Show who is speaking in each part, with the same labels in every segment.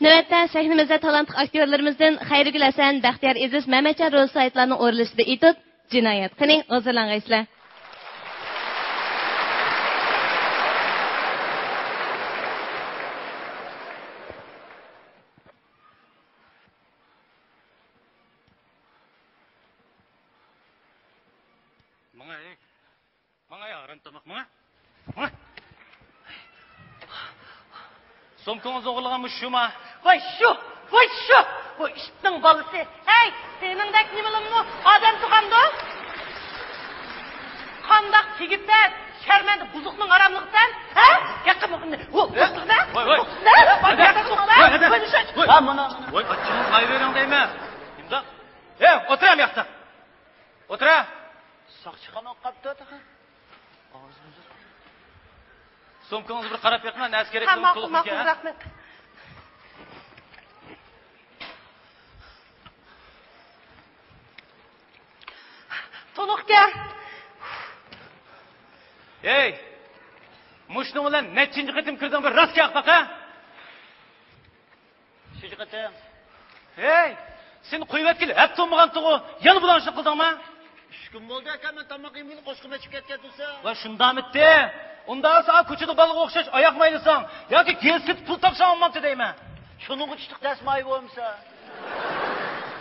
Speaker 1: Növətdə səhnimizdə talantlıq aktyorlarımızdan Xayrigül Həsən, Bəxtiyar İziz, Məhmədcan rol saytlarının o'rinlashida etib, Jinoyat. Qani, hozirlangaysizlar.
Speaker 2: Somkanız oğurlaganmış şu ma?
Speaker 3: Vay şu! Bu işitning balası. Hey, seningdek nimalarni odam tuqamdi? Qandaq tegibdan, sharmanda buzuqning aramliqdan, ha? Yaqqa maqni. Voy.
Speaker 2: Ha, mana. Voy, açınız qayvering deymi? Kimda? O'tiram yoqda. O'tira.
Speaker 4: Saqchiqan oqqapti taqa.
Speaker 2: Somkanızı bir qarab yoqman, nas kerak
Speaker 3: bo'lsa
Speaker 2: to'liq
Speaker 3: ekan. Rahmat. To'liqkan.
Speaker 2: Hey! Mushni bilan nechinchi qitim kirding bir rostga aqbaqa?
Speaker 4: Shu qitim.
Speaker 2: Hey! Sen qo'yib atkil, hap to'magan tuğu, yana bulanishni qildingmi?
Speaker 4: 3 kun bo'ldi aka, men tomoq yemay qo'shqim ichib ketgan tursa.
Speaker 2: Va shundamitdi. Unda sen ko'chada balık o'xshash oyoq maylisan yoki kelsit pul topsam olmabdi deyman.
Speaker 4: Shuning uchun dasmoy bo'lmasa.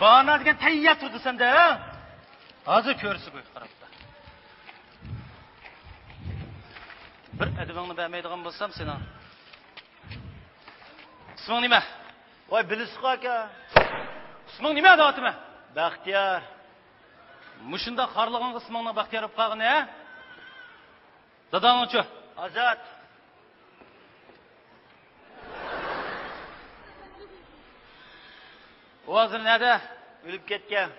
Speaker 2: Bana degan tayyor turdi senda, ha? Hozir ko'rsi qo'y qarabda. Bir adabingni bermaydigan bo'lsam seni. Isming nima?
Speaker 4: Voy bilisiq aka.
Speaker 2: Isming nima deyaptimi?
Speaker 4: Baxtiyor.
Speaker 2: Mushunda xorlagan ismingni Baxtiyor olib qolgan, ha? Dadangchi?
Speaker 4: Azat.
Speaker 2: Hozir nada?
Speaker 4: O'lib ketgan.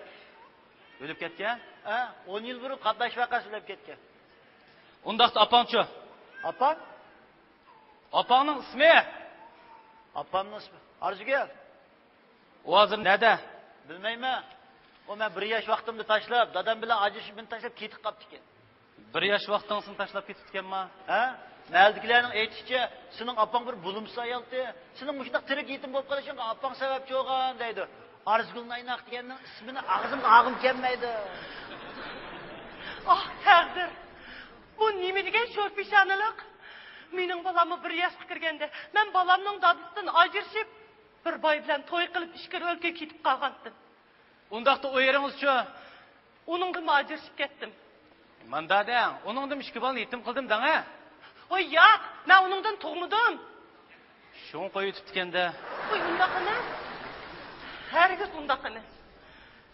Speaker 2: O'lib ketgan?
Speaker 4: Ha, 10 yil burun qatnash vaqasi o'lib ketgan.
Speaker 2: Undaqda opangchi?
Speaker 4: Opam?
Speaker 2: Opangning ismi?
Speaker 4: Opamning ismi Arzigul.
Speaker 2: Hozir nada?
Speaker 4: Bilmayman. O men 1 yosh vaqtimni tashlab, dadam bilan ajrashib meni tashlab ketib qolibdi ekan.
Speaker 2: 1 yosh vaqtingizni tashlab ketibganmi?
Speaker 4: Ha? Mahaldagilarning aytishicha, sening opang bir bulumsa ayoldi. Sening mushundoq tirik yetim bo'lib qolishingga opang sababchi bo'lgan deydi. Arzigul Naynaq deganning ismini og'zimga og'im kelmaydi.
Speaker 3: Ah, taqdir. Bu nima degan sho'rpishonalik? Mening balamni 1 yoshga kirganda, men balamning dadisidan ajrashib, bir boy bilan to'y qilib ishkir o'lkaga ketib qolgandim.
Speaker 2: Undaqda o'yeringiz-chi?
Speaker 3: Uningdan ajrashib ketdim.
Speaker 2: Manda deng, uningdan 2 bola yetim qildim dang, ha?
Speaker 3: Voy, yo'q, men uningdan tug'madim.
Speaker 2: Shuni qo'yib o'tibdi-kanda.
Speaker 3: Voy, undaq emas. Hargiz undaq emas.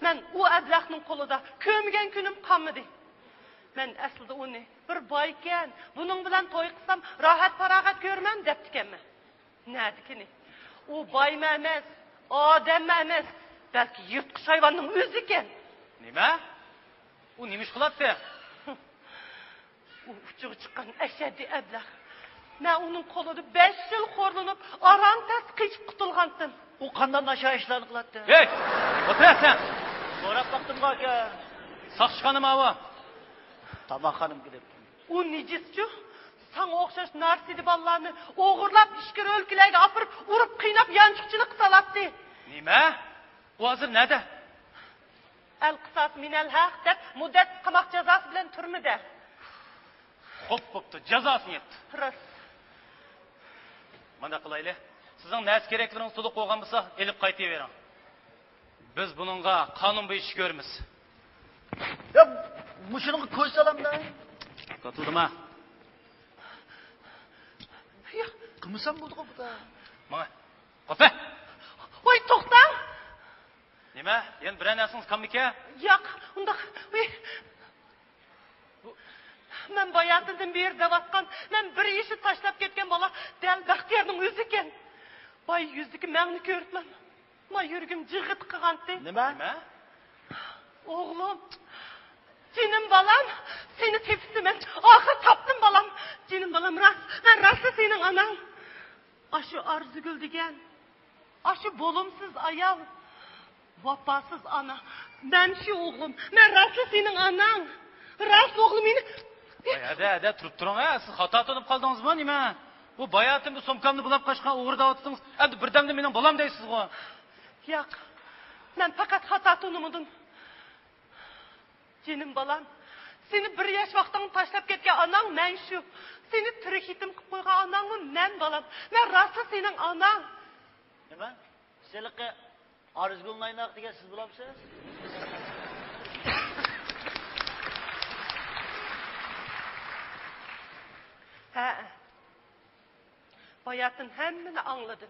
Speaker 3: Men u ablaqning qo'lida ko'mgan kunim qolmadi. Men aslida uni bir boy ekan, buning bilan to'y qilsam rohat farog'at ko'rman debdikanman. Nadikini? U boy emas, odam emas, balki yirtqich hayvonning o'zi ekan.
Speaker 2: Nima? U nima ish qiladi?
Speaker 3: U uchiga chiqqan ashaddiy ablaq. Men uning qo'lida 5 yil xo'rlanib, aram-tas qichib qutulgandim.
Speaker 4: U qanday nasha ishlarni qiladi?
Speaker 2: Hey! O'tirasan.
Speaker 4: So'rab vaqtimga aka.
Speaker 2: Soqchiqanim ava.
Speaker 4: Tamoqxonim kelib.
Speaker 3: U nijischi, sana o'xshash narsidi bolalarni o'g'irlab ishkir o'lkalarga olib urib, qiynab, yanchiqchilik qisalabdi.
Speaker 2: Nima? U hozir nada?
Speaker 3: Al-qisas minal haq deb muddat qamoq jazosi bilan turmida.
Speaker 2: Xo'p, bo'pti, jazosini yetdi.
Speaker 3: Rost.
Speaker 2: Mana qilayli. Sizning nas keraklaringiz to'liq qo'ygan bo'lsa, elib qaytavering. Biz buningga qonun bo'yicha ko'ramiz.
Speaker 4: Ya, mushuni ko'z salamda.
Speaker 2: Qotildimi?
Speaker 3: Ya,
Speaker 4: qilmasam bo'ldi-ku bu da.
Speaker 2: Mana. Qo'pa.
Speaker 3: Voy, to'xtang.
Speaker 2: Nima? Endi bir narsangiz qolmika?
Speaker 3: Yo'q, unda. Men bayatından beri devatkan, men bir işi taşlap ketken bola, del Baxtiyorning o'zi ekan. Boy yüzdeki meni ko'ribman. Ma yurgim jig'it qilgandi.
Speaker 4: Nima?
Speaker 3: Oğlum, jinim balam, seni tepsim men. Oxir topdim balam. Jinim balam rast, men rastla sening anang. Aşı Arzigul degan, aşı bo'lumsiz ayol, vafosuz ana. Men shu o'g'lim, men rastla sening anang. Rast o'g'lim meni.
Speaker 2: Hadi, turib turing, siz xato qilib qoldingizmi, nima? Bu bayatımda somkamni bulab qaçqan uğurda atısınız. Endi birdemde mening bolam deysiz go.
Speaker 3: Yo'q. Men faqat xato tunumudim. Jenim balam, seni bir yaş vaqtdan tashlab ketgan onang men shu. Seni tirik yetim qilib qo'ygan onangmi men balam. Men rostla sening onang.
Speaker 4: Nima? Seliqqa Arzgulni aynaq degan siz bo'lamsiz?
Speaker 3: Ha. Bayatın hemmini anladım.